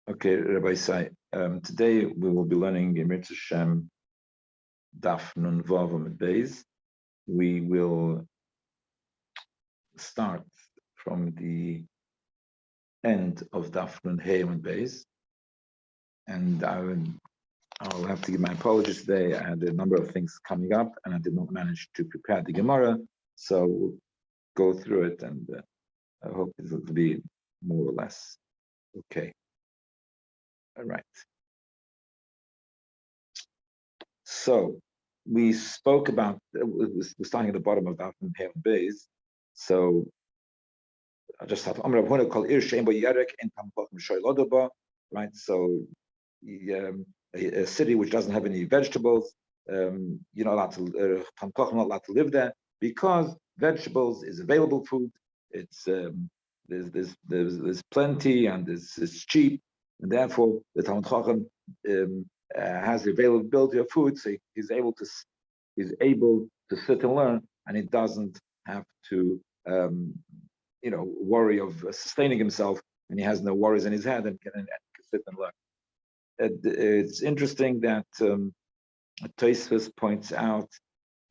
Okay, Rabbi Sai. Today we will be learning in Mitzvah Shem Daf Nun Vav Amud Beis. We will start from the end of Daf Nun Hey Amud Beis, and I'll have to give my apologies today. I had a number of things coming up, and I did not manage to prepare the Gemara, so we'll go through it, and I hope it will be more or less okay. All right. So we spoke about, we're starting at the bottom of Daf Nun Hey Amud Beis. So I just have right? So a city which doesn't have any vegetables, you're not allowed to not allowed to live there because vegetables is available food. It's there's plenty and it's cheap, and therefore the Talmud Chacham has the availability of food, so he's able to sit and learn, and he doesn't have to worry of sustaining himself, and he has no worries in his head and can sit and learn. It's interesting that Tosfos points out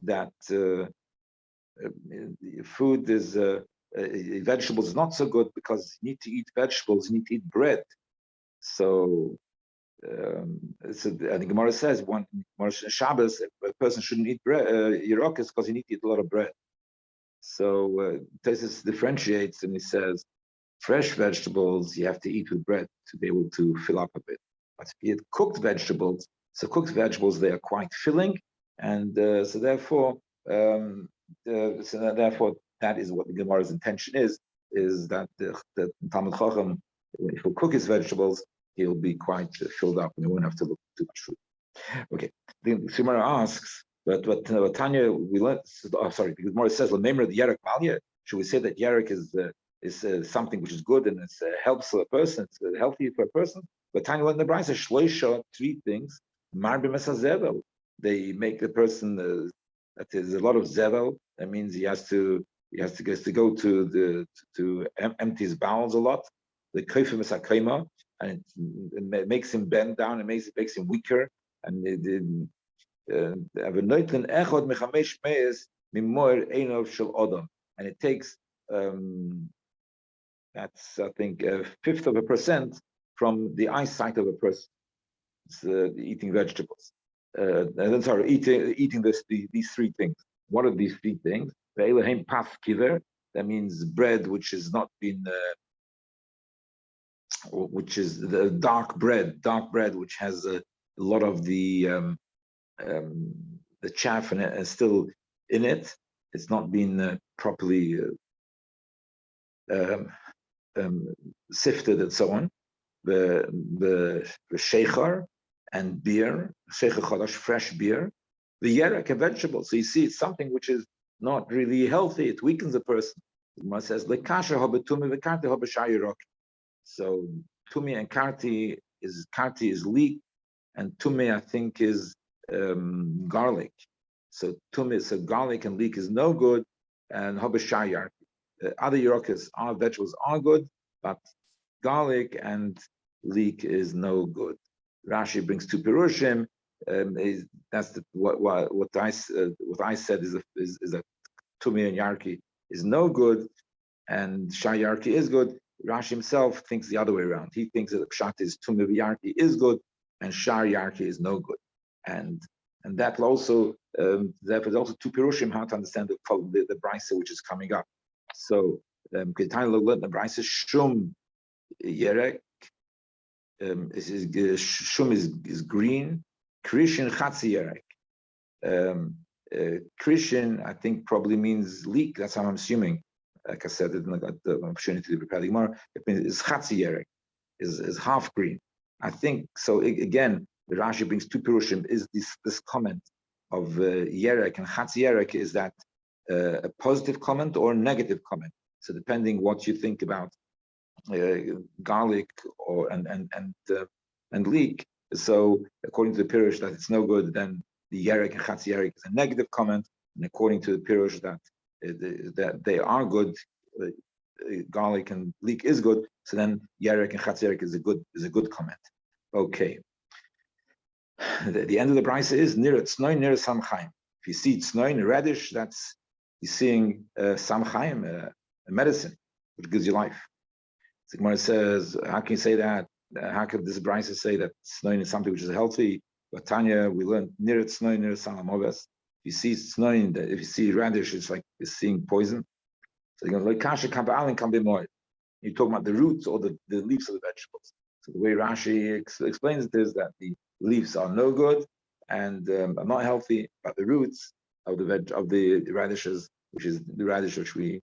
that food is vegetables is not so good because you need to eat vegetables, you need to eat bread. So I think Gemara says one Shabbos a person shouldn't eat bread, Yerokes, because you need to eat a lot of bread. So Tosfos differentiates and he says fresh vegetables you have to eat with bread to be able to fill up a bit. But if you eat cooked vegetables, they are quite filling, and so therefore that is what the Gemara's intention is that the Talmud Chacham, if he'll cook his vegetables, he'll be quite filled up and he won't have to look too much food. Okay, the Gemara asks, but Tanya, we learned, because Gemara says, the name of the Yerek Malya, should we say that Yerek is something which is good and it helps a person, it's healthy for a person? But Tanya learned the Brisa, Shloisha, 3 things, Marbim Zevel. They make the person that there's a lot of zevel. That means he has to go to empty his bowels a lot. The koifim is hakayma, and it makes him bend down. It makes him weaker. And it takes that's I think 1/5 of a percent from the eyesight of a person. It's eating vegetables. Eating these 3 things. What are these 3 things? That means bread which has not been, which is the dark bread which has a lot of the chaff in it, still in it. It's not been properly sifted and so on. The sheikhar and beer, sheikhar chadash, fresh beer, the yerek and vegetables. So you see, it's something which is not really healthy. It weakens a person. It says lekasher habetumi v'karti habeshayirok. So tumi and karti is leek, and tumi I think is garlic. So tumi, so garlic and leek is no good, and habeshayirok. Other yerokes are vegetables are good, but garlic and leek is no good. Rashi brings 2 pirushim. That's what I said is that tumi and yarki is no good, and shayarki is good. Rashi himself thinks the other way around. He thinks that the pshat is tumi and yarki is good, and shar yarki is no good. And that will also there's also 2 pirushim how to understand the brisa which is coming up. So the brisa shum yerek. Shum is green. Krishin chatzi yerek. Krishin, I think, probably means leek. That's how I'm assuming. Like I said, I didn't got the opportunity to prepare the Gemara. It means is chatzi yerek, is half green. I think so. Again, the Rashi brings 2 pirushim. Is this comment of yerek and chatzi yerek, is that a positive comment or a negative comment? So depending what you think about garlic or and leek. So according to the pirush that it's no good, then the yerek and chatzi yerek is a negative comment, and according to the pirush that they are good, garlic and leek is good. So then yerek and chatzerek is a good comment. Okay. The end of the price is near tznoin near samchaim. If you see tznoin, radish, that's you're seeing samchaim, a medicine which gives you life. The Gemara says, how can you say that? How could this Brisa say that tznoin is something which is healthy? But Tanya, we learned near tznoin near salamoves. If you see tznoin, if you see radish, it's like you're seeing poison. So you're going to like kasha kamba alin can be more. You're talking about the roots or the leaves of the vegetables. So the way Rashi explains it is that the leaves are no good and are not healthy, but the roots of the radishes, which is the radish which we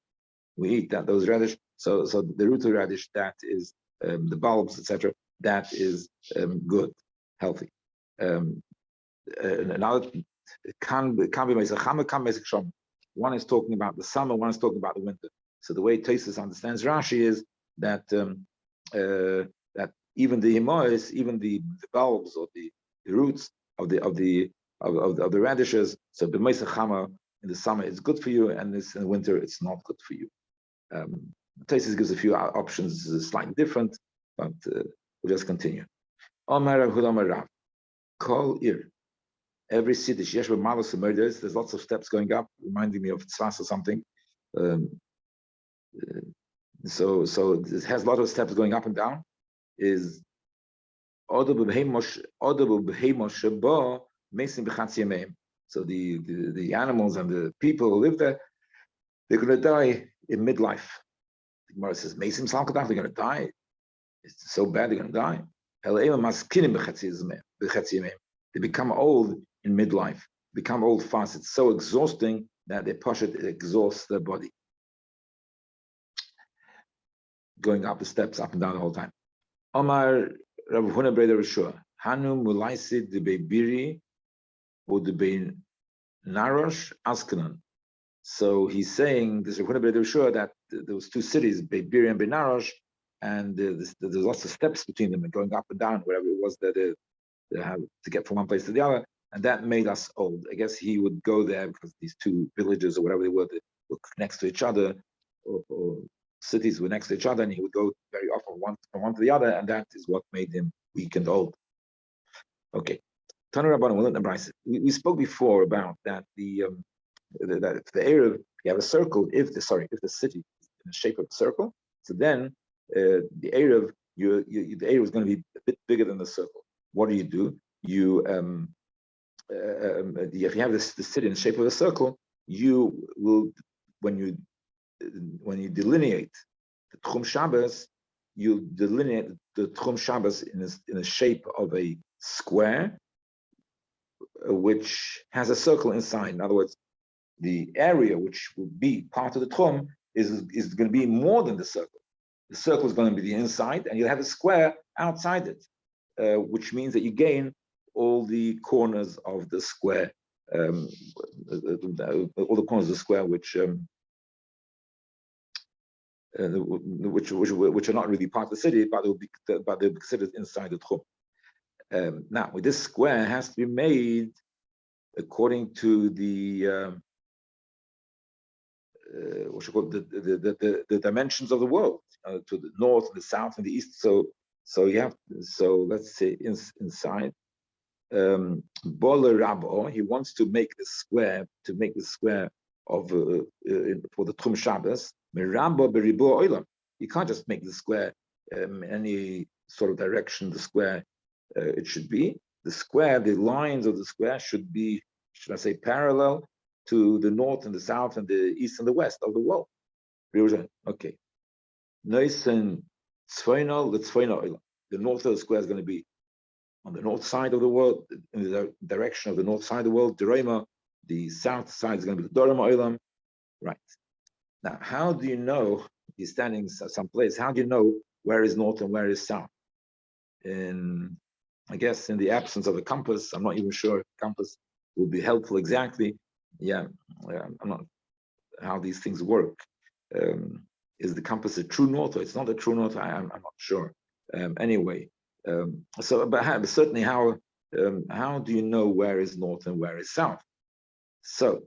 eat, that those radish. So the root of the radish, that is the bulbs, etc. That is good, healthy. Another can be one is talking about the summer, one is talking about the winter. So the way Tosfos understands Rashi is that that even the himois, even the bulbs or the roots of the radishes. So the Chama in the summer is good for you, and in the winter it's not good for you. Tosfos gives a few options, slightly different, but we'll just continue. Omar Rav, Kol Ir. Every city, there's lots of steps going up, reminding me of Tzvas or something. So it has a lot of steps going up and down. Is so the animals and the people who live there, they're going to die in midlife. The Gemara says, they're going to die. It's so bad they're going to die. They become old in midlife, become old fast. It's so exhausting that they push it exhausts their body. Going up the steps, up and down the whole time. Omar Rav Huna Breder Rishua, Hanu Mulaisid de Beibiri or de Bein Narosh Askanon. So he's saying, this Rav Huna Breder Rishua, that there was two cities, Beibiri and Beinarosh, and there's lots of steps between them and going up and down, wherever it was that they have to get from one place to the other, and that made us old. I guess he would go there because these two villages or whatever they were next to each other, or cities were next to each other, and he would go very often from one to the other, and that is what made him weak and old. Okay, we spoke before about that that if the Eruv, you have a circle, if the city is in the shape of a circle, so then the Eruv, the Eruv is going to be a bit bigger than the circle. What do? You if you have the city in the shape of a circle, you will, when you delineate the Tchum Shabbos, you delineate the Tchum Shabbos in the shape of a square, which has a circle inside. In other words, the area which will be part of the Tchum is going to be more than the circle. The circle is going to be the inside, and you'll have a square outside it, which means that you gain all the corners of the square, all the corners of the square, which are not really part of the city, but they'll be considered inside the Tchum. Now, with this square has to be made according to the the dimensions of the world, to the north, the south, and the east. So let's say inside. Bola Rabo, he wants to make the square of for the Tchum Shabbos. You can't just make the square any sort of direction. The square it should be the lines of the square should be, should I say, parallel to the north and the south and the east and the west of the world. Okay. The north of the square is going to be on the north side of the world, in the direction of the north side of the world. The south side is going to be the Dorama Olam. Right. Now, how do you know, you're standing someplace, how do you know where is north and where is south? I guess in the absence of a compass, I'm not even sure if compass will be helpful exactly. I'm not how these things work. Is the compass a true north or it's not a true north? I'm not sure. Anyway, but certainly how do you know where is north and where is south? So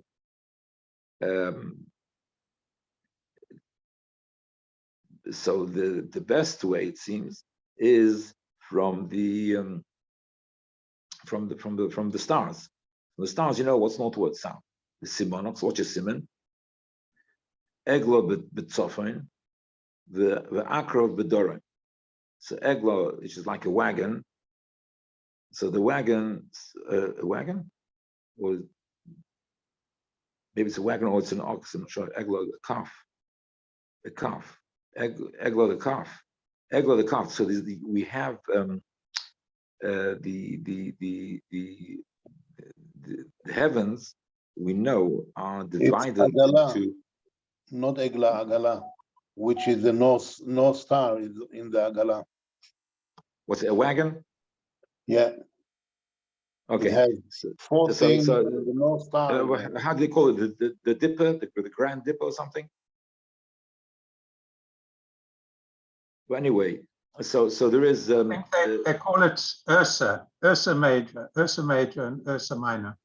so the best way, it seems, is from the stars. From the stars, you know what's northward south. The Simonox, what's your Simon? Eglo betzofin, the Akrov bedorin. So Eglo, which is like a wagon. So the wagon, a wagon, or maybe it's a wagon or it's an ox. I'm not sure. Eglo, a calf, Eglo the calf, Eglo the calf. So we have the heavens, we know, are divided into. Not Egla, Agala, which is the North Star is in the Agala. What's it, a wagon? Yeah. Okay. It has four things. So the North Star. How do they call it? The dipper, the grand dipper or something? But anyway, so there is. I think they call it Ursa Major, and Ursa Minor.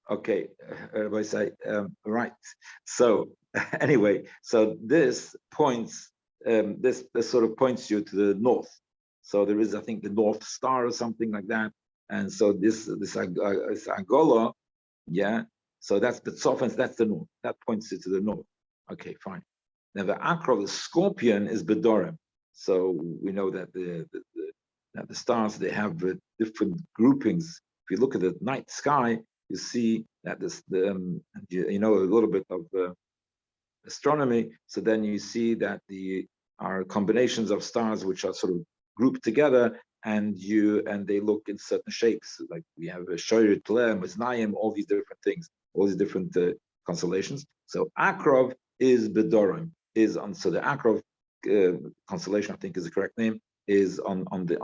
Okay, Rabbi say right. So anyway, so this points, this sort of points you to the north. So there is, I think, the North Star or something like that. And so this Angola, yeah. So that's the Betzofens, that's the north. That points you to the north. Okay, fine. Now the Akro, the scorpion, is Bedorim. So we know that the stars, they have different groupings. If you look at the night sky, you see that you know a little bit of astronomy. So then you see that are combinations of stars which are sort of grouped together, and they look in certain shapes. Like we have a Shoyer, Tlem, Miznayim, all these different things, all these different constellations. So Akrov is Bedorim, so the Akrov constellation, I think is the correct name, is on the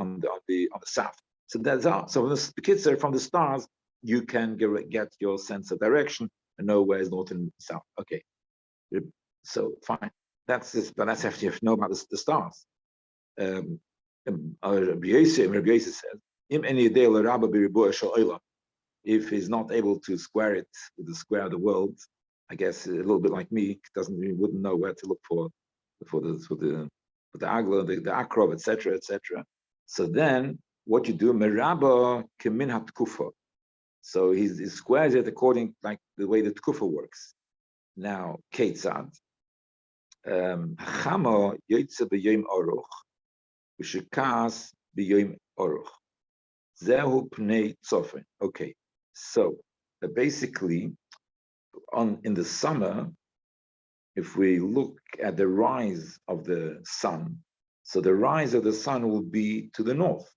south. So that's all. So the kids are from the stars, you can get your sense of direction and know where is north and south. Okay, so fine. That's this, but that's after you have to know about the stars. Rabbi Yosef says, if he's not able to square it with the square of the world, I guess a little bit like me, wouldn't know where to look for the agla, the akrov, etc., etc. So then what you do, meraba kemin hatkufa. So he squares it according like the way the tkufa works. Now, Ketzad, Chama yoytze b'yom oruch, v'shekas b'yom oruch. Zehu pnei tzofen. Okay, so basically, in the summer, if we look at the rise of the sun, so the rise of the sun will be to the north.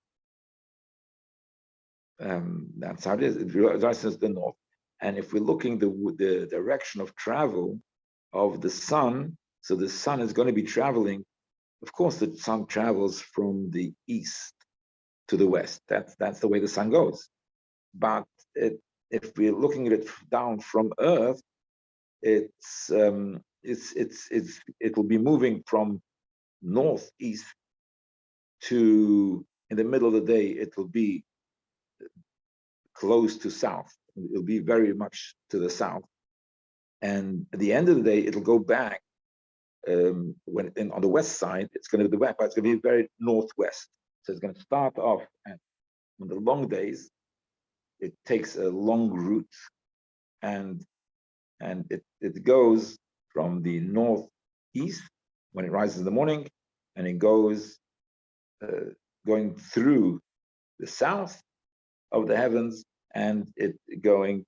That's how it is. It rises to the north. And if we're looking the direction of travel of the sun, so the sun is going to be traveling. Of course, the sun travels from the east to the west. That's the way the sun goes. But if we're looking at it down from Earth, it will be moving from northeast to, in the middle of the day, it will be close to south. It'll be very much to the south. And at the end of the day, it'll go back. On the west side, it's going to be but it's going to be very northwest. So it's going to start off on the long days. It takes a long route, and it goes from the northeast when it rises in the morning, and it goes going through the south of the heavens, and it going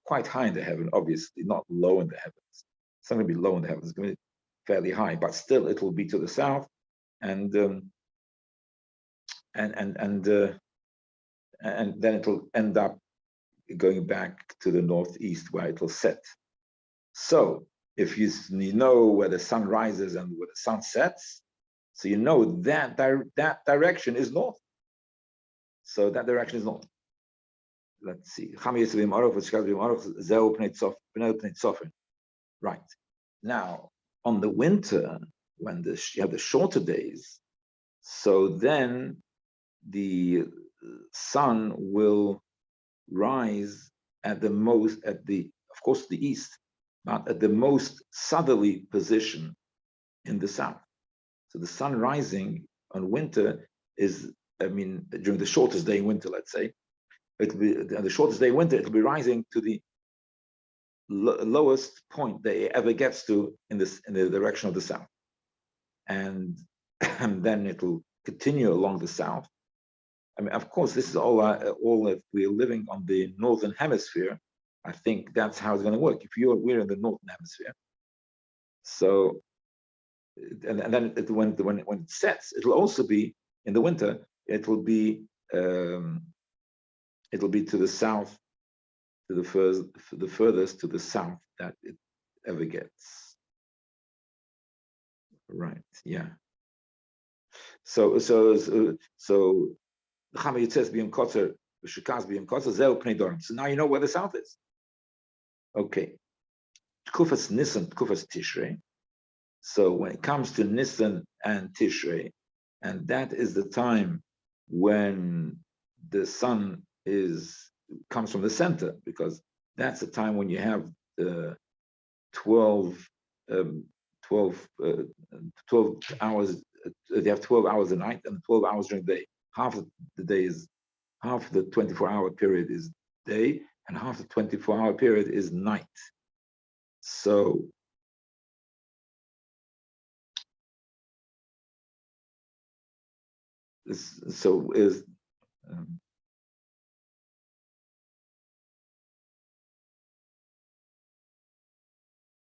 quite high in the heaven, obviously not low in the heavens. It's not going to be low in the heavens; it's going to be fairly high, but still it will be to the south, and then it'll end up going back to the northeast where it will set. So if you know where the sun rises and where the sun sets, so you know that direction is north. So that direction is north. Let's see. Right. Now, on the winter, when you have the shorter days, so then the sun will rise of course, the east, but at the most southerly position in the south. So the sun rising on winter is, during the shortest day in winter, let's say, it'll be the shortest day in winter, it'll be rising to the lowest point that it ever gets to in the direction of the south. And then it'll continue along the south. Of course, this is all if we're living on the northern hemisphere. I think that's how it's going to work. If we're in the northern hemisphere, so and then when it sets, it'll also be in the winter. It'll be to the south, to the furthest to the south that it ever gets. Right? Yeah. So the Chama says biyom kotzer, v'shekas biyom kotzer zeu pnei dorim. So now you know where the south is. Okay. Tkufas Nisan, Tkufas Tishrei. So when it comes to Nisan and Tishrei, and that is the time when the sun comes from the center, because that's the time when you have the 12 hours. They have 12 hours a night and 12 hours during the day. Half of the 24-hour period is day, and half the 24-hour period is night. So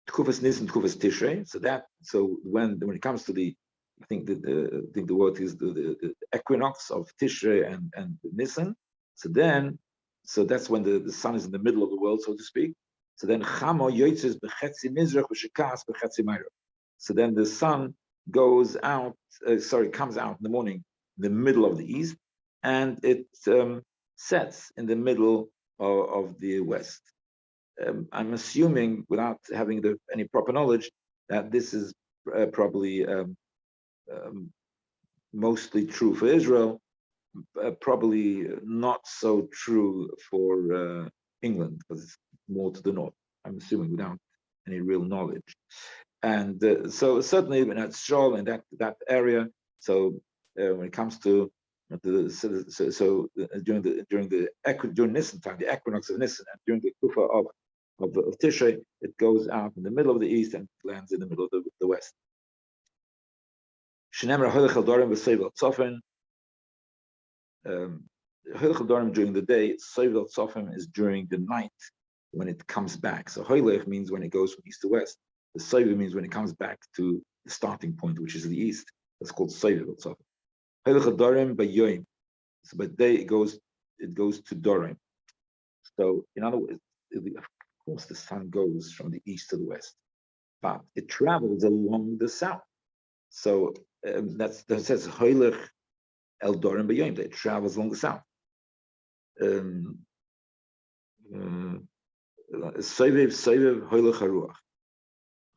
Tkufas Nisan, Tkufas Tishrei. So when it comes to the, I think the word is the equinox of Tishrei and Nisan. So that's when the sun is in the middle of the world, so to speak. So then Chama yotzes b'chetzi mizrach v'shekas b'chetzi ma'ariv. So then the sun comes out in the morning, in the middle of the east, and it sets in the middle of the west. I'm assuming, without having any proper knowledge, that this is probably mostly true for Israel, probably not so true for England, because it's more to the north. I'm assuming, without any real knowledge. And so certainly in that Stroll, in that area. So when it comes to during Nisan time, the equinox of Nisan, and during the Kufa of Tishrei, it goes out in the middle of the east and lands in the middle of the west. During the day, Sovel Tzofim is during the night when it comes back. So Hoylech means when it goes from east to west. The Sovel means when it comes back to the starting point, which is the east. That's called Sovel Tzofim. Hoylech Dorim by Yoim. So by day it goes to Dorim. So in other words, of course the sun goes from the east to the west, but it travels along the south. So that says Hoylech El Dorim by Yoim. It travels along the south. Sovev Hoylech Haruach.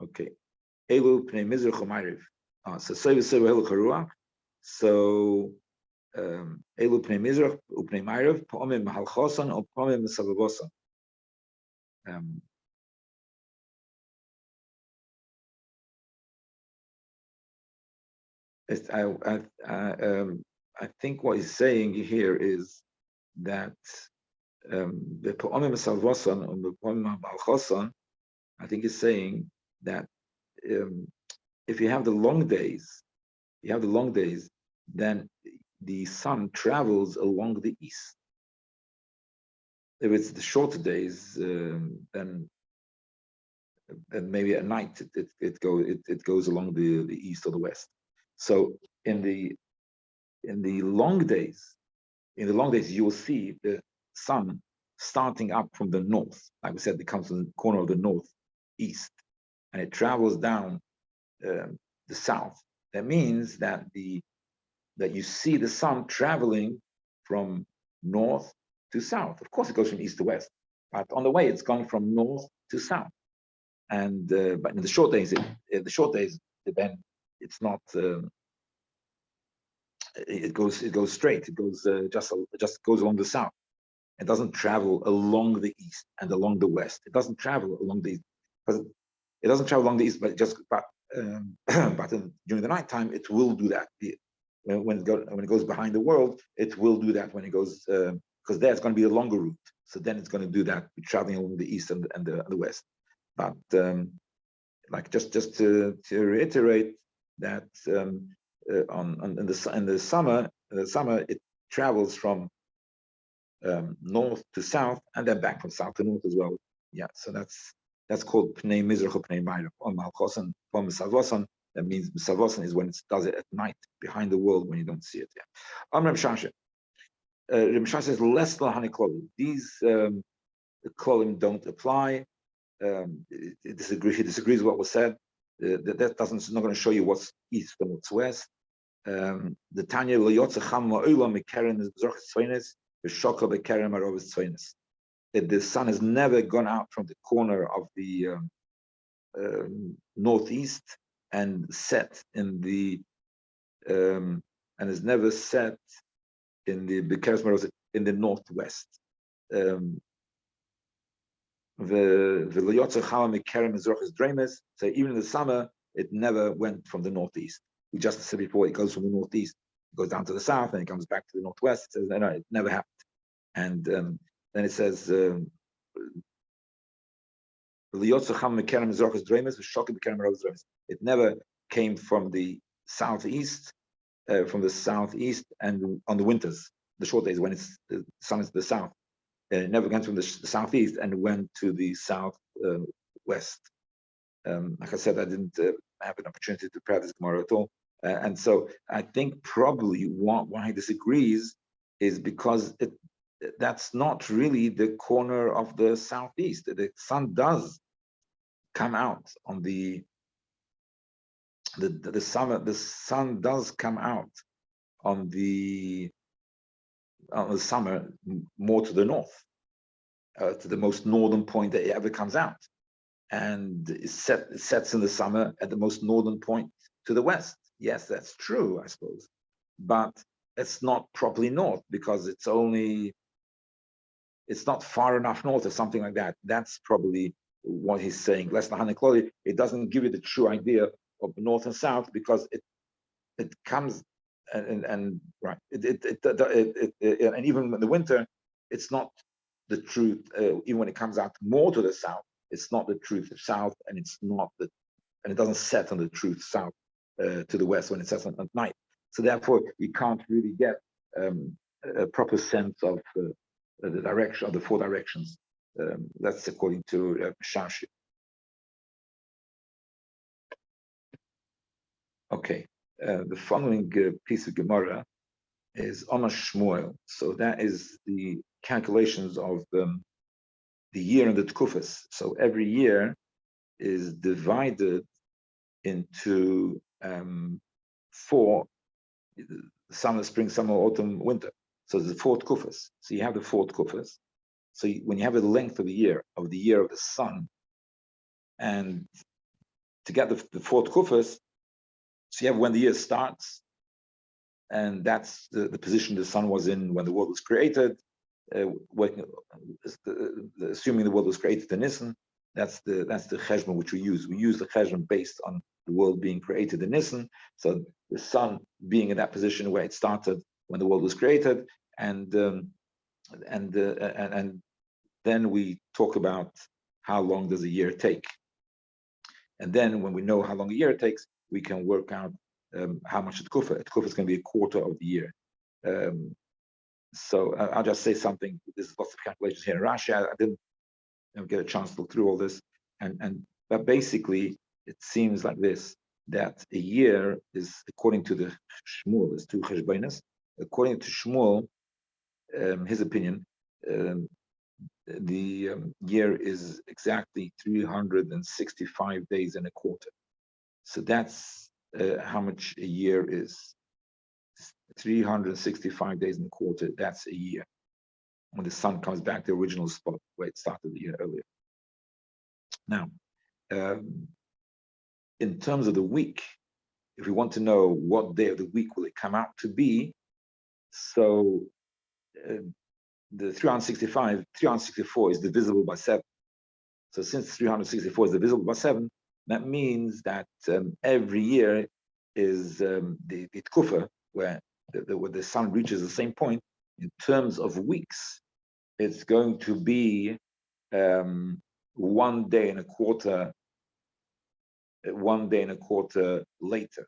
Okay. Elu Pnei Mizrach U'Ma'ariv. So Sovev Hoylech Haruach. So Elu Pnei Mizrach U'Pnei Ma'ariv Pa'omim Mahalchosan or Pa'omim Mesavabosan. I think what he's saying here is that the Pa'omim Mesavabosan or the Pa'omim Mahalchosan, I think he's saying that if you have the long days, then the sun travels along the east. If it's the shorter days, then maybe at night it goes along the east or the west. So in the long days, you will see the sun starting up from the north. Like we said, it comes from the corner of the northeast, and it travels down the south. That means that you see the sun traveling from north to south. Of course, it goes from east to west, but on the way, it's gone from north to south. And but in the short days, then it's not. It goes straight. It goes just goes along the south. It doesn't travel along the east and along the west. It doesn't travel along the east, because it doesn't travel along the east, but but during the nighttime, it will do that. When it goes behind the world, it will do that when it goes, because there it's going to be a longer route. So then it's going to do that, traveling along the east and the west. But like just to reiterate that in the summer it travels from north to south and then back from south to north as well. Yeah, so that's called Pnei Mizrach or Pnei Ma'ariv. On Malchosan, on Misavosan, that means Misavosan is when it does it at night, behind the world when you don't see it. Yeah. Reb Shasha. Reb Shasha says less lahani klolim. These klolim don't apply. He disagrees with what was said. That doesn't, not going to show you what's east and what's west. The Tanya leyotze cham ma'olam mekeren is b'zorch tzveinis v'shokal bekeren marov tzveinis. That the sun has never gone out from the corner of the northeast and set in the and has never set in the bekeres marov in the northwest. So even in the summer, it never went from the northeast. We just said before, it goes from the northeast, it goes down to the south, and it comes back to the northwest. It says, no, it never happened. And then it says, it never came from the southeast, and on the winters, the short days when the sun is to the south. It never went from the southeast and went to the south west. Like I said, I didn't have an opportunity to practice Gemara at all. And so I think probably why he disagrees is because that's not really the corner of the southeast. The sun does come out on the summer. The sun does come out on the summer more to the north, to the most northern point that it ever comes out, and it sets in the summer at the most northern point to the west. Yes, that's true, I suppose, but it's not properly north because it's not far enough north or something like that. That's probably what he's saying. Less than it doesn't give you the true idea of north and south because it comes and right. And even in the winter, it's not the truth. Even when it comes out more to the south, it's not the truth south, and it's not and it doesn't set on the truth south to the west when it sets on at night. So therefore, you can't really get a proper sense of the direction of the four directions. That's according to Shashi. Okay, the following piece of Gemara is Omer Shmuel. So that is the calculations of the year and the Tkufas. So every year is divided into 4: summer, spring, summer, autumn, winter. So there's 4 Tkufas. So you have the 4 Tkufas. So when you have the length of the year of the sun, and to get the 4 Tkufas, so you have when the year starts, and that's the position the sun was in when the world was created. Assuming the world was created in Nisan, that's the cheshbon which we use. We use the cheshbon based on the world being created in Nisan. So the sun being in that position where it started when the world was created, and then we talk about how long does a year take, and then when we know how long a year takes, we can work out how much a tkufa is going to be a quarter of the year. So I'll just say something. There's lots of calculations here in Rashi. I didn't get a chance to look through all this, but basically it seems like this: that a year is, according to the Shmuel, there's 2 cheshbonos. According to Shmuel, his opinion, the year is exactly 365 days and a quarter. So that's how much a year is. 365 days and a quarter, that's a year. When the sun comes back to the original spot where it started the year earlier. Now, in terms of the week, if we want to know what day of the week will it come out to be, so the 364 is divisible by 7. So since 364 is divisible by 7, That means that every year is the tkufa, where the sun reaches the same point in terms of weeks. It's going to be 1 day and a quarter, 1 day and a quarter later,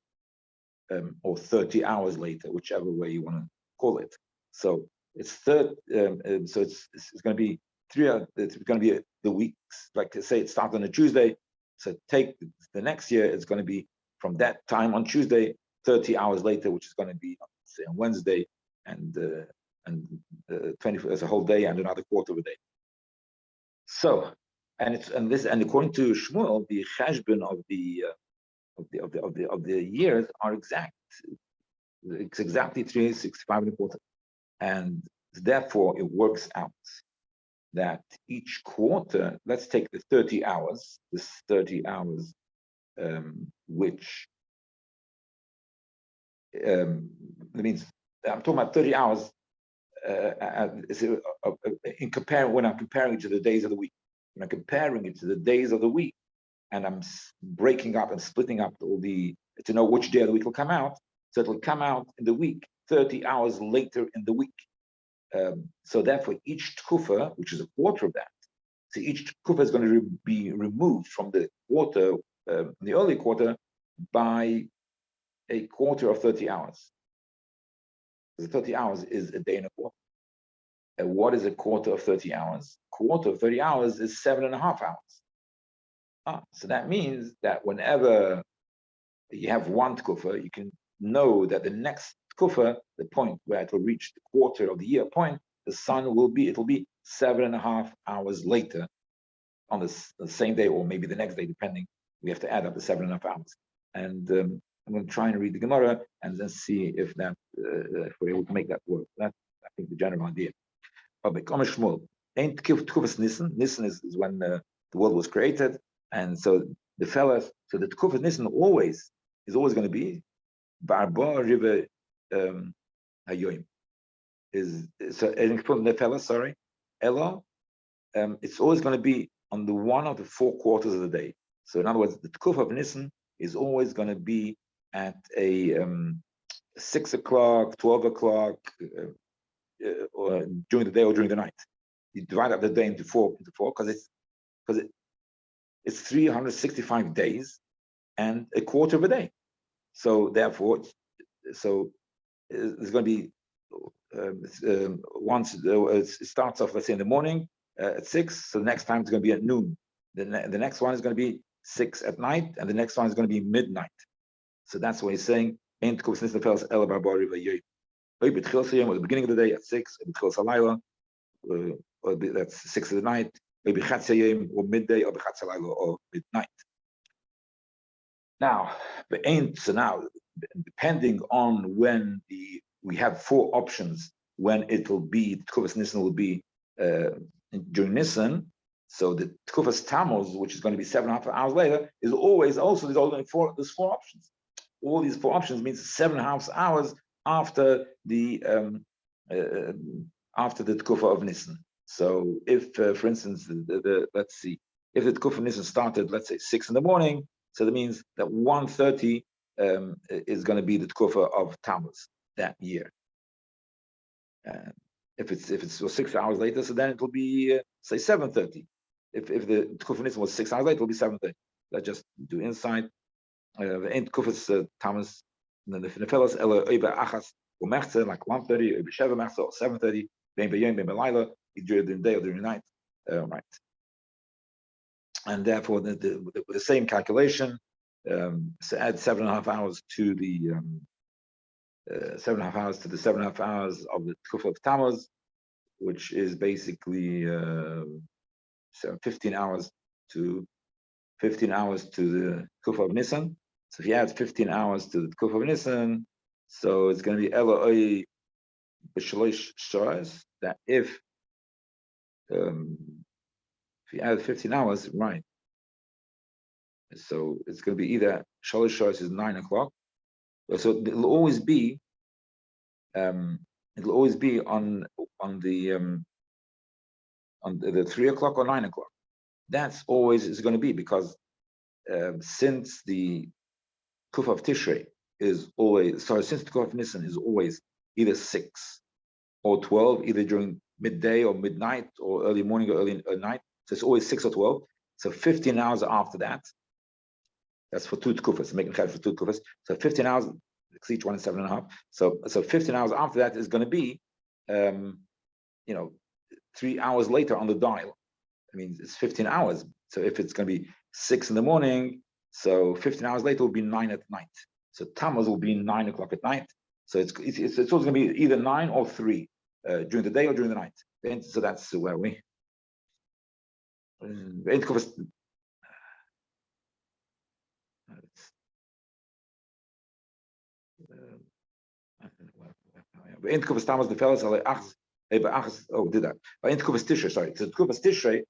or 30 hours later, whichever way you want to call it. So it's so it's going to be it's going to be the weeks. Like I say, it starts on a Tuesday. So take the next year, it's going to be from that time on Tuesday, 30 hours later, which is going to be, say, on Wednesday, and 24 as a whole day and another quarter of a day. So, and according to Shmuel, the cheshbon of the years are exact. It's exactly 365 and a quarter, and therefore it works out that each quarter, let's take the 30 hours, this 30 hours, which means I'm talking about 30 hours when I'm comparing it to the days of the week. When I'm comparing it to the days of the week, and I'm breaking up and splitting up to know which day of the week will come out, so it'll come out in the week 30 hours later in the week. So therefore, each tkufa, which is a quarter of that, so each tkufa is going to be removed from the quarter, the early quarter, by a quarter of 30 hours. The 30 hours is a day and a quarter. And what is a quarter of 30 hours? Quarter of 30 hours is 7.5 hours. So that means that whenever you have one tkufa, you can know that the next tkufa, the point where it will reach the quarter of the year point, the sun will be 7.5 hours later on the same day, or maybe the next day, depending. We have to add up the 7.5 hours. And I'm going to try and read the Gemara and then see if if we're able to make that work. That's, I think, the general idea. Nisan is when the world was created, and so the Tkufas Nisan is always going to be Barba River Hayoim. Sorry, Ella. It's always going to be on the one of the 4 quarters of the day. So in other words, the Tkuf of Nisan is always going to be at a 6 o'clock, 12 o'clock, or during the day or during the night. You divide up the day into four because it's 365 days and a quarter of a day. So therefore, it's going to be once it starts off, let's say, in the morning at 6. So the next time it's going to be at noon. The next one is going to be 6 at night, and the next one is going to be midnight. So that's what he's saying. Or the beginning of the day at 6, or that's 6 of the night, maybe or midday, or midnight. Now, depending on when we have 4 options when it will be, Tkufas Nisan will be during Nisan. So the Tkufas Tammuz, which is going to be 7.5 hours later, is always also there's 4 options. All these 4 options means 7.5 hours after the Tkufa of Nisan. So if, for instance, let's see, if the Tkufa of Nisan started, let's say 6 in the morning, so that means that 1:30 is going to be the Tkufa of Tammuz that year. If it's 6 hours later, so then it will be say 7:30. If the Tkufa of Nisan was 6 hours later, it will be 7:30. Let's just do inside. The end Tkufas Tammuz, and then the Nefelas Ela Oiba Achas Umechze, like 1:30, Oiba Sheva Mechze, or 7:30, Ben Beyom, Ben Belayla, during the day or during the night, right? And therefore, with the same calculation, so add 7.5 hours to the 7.5 hours to the 7.5 hours of the Tkufa of Tammuz, which is basically 15 hours to the Tkufa of Nisan. So if you add 15 hours to the Tkufa of Nisan, so it's going to be Eloi B'Shalosh Shoras, that if you add 15 hours, right? So it's going to be either Shalosh Shoras is 9 o'clock. So it'll always be on the 3 o'clock or 9 o'clock. That's always is going to be, because since the Kuf of Tishrei is always, since the Kuf of Nisan is always either 6 or 12, either during midday or midnight or early morning or early night. So it's always 6 or 12. So 15 hours after that, that's for 2 tkufas, making chayv for 2 tkufas. So 15 hours, each one is 7.5. So 15 hours after that is going to be, 3 hours later on the dial. I mean, it's 15 hours. So if it's going to be 6 in the morning, so 15 hours later will be 9 at night. So Tammuz will be 9 o'clock at night. So it's always going to be either 9 or 3 during the day or during the night. And so that's where we. Tammuz the fellas did that. By Intkufas Tishrei, sorry. So Tkufas Tishrei,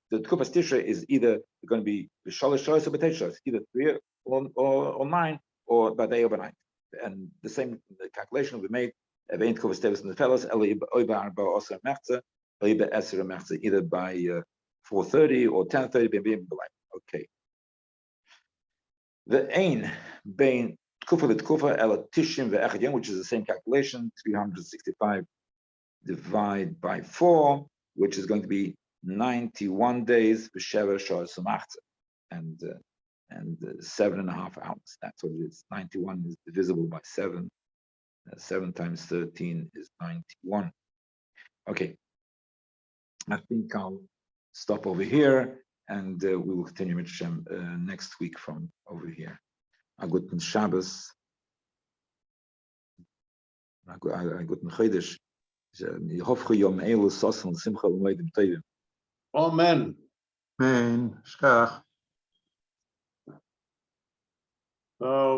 the Tkufas Tishrei is either going to be Shalosh Shoyos or B'tei Shoyos, either 3 or 9 or by day or by night. And the same calculation will be made by Intkufas Tevis and the fellas, either by 4:30 or 10:30. Okay. The Ein Bein Tkufa L'Tkufa Ela Tishim Ve'echad Yom, which is the same calculation, 365 divided by 4, which is going to be 91 days B'Sheva Shor Sumachza, and 7.5 hours. That's what it is. 91 is divisible by 7. 7 times 13 is 91. Okay. I think I'll stop over here, and we will continue with Shem next week from over here. A guten Shabbos. A guten Chodesh. Ich hoffe, Yom Elu Sosan Simcha L'Moedim Tovim. Amen. Amen. Shkach. So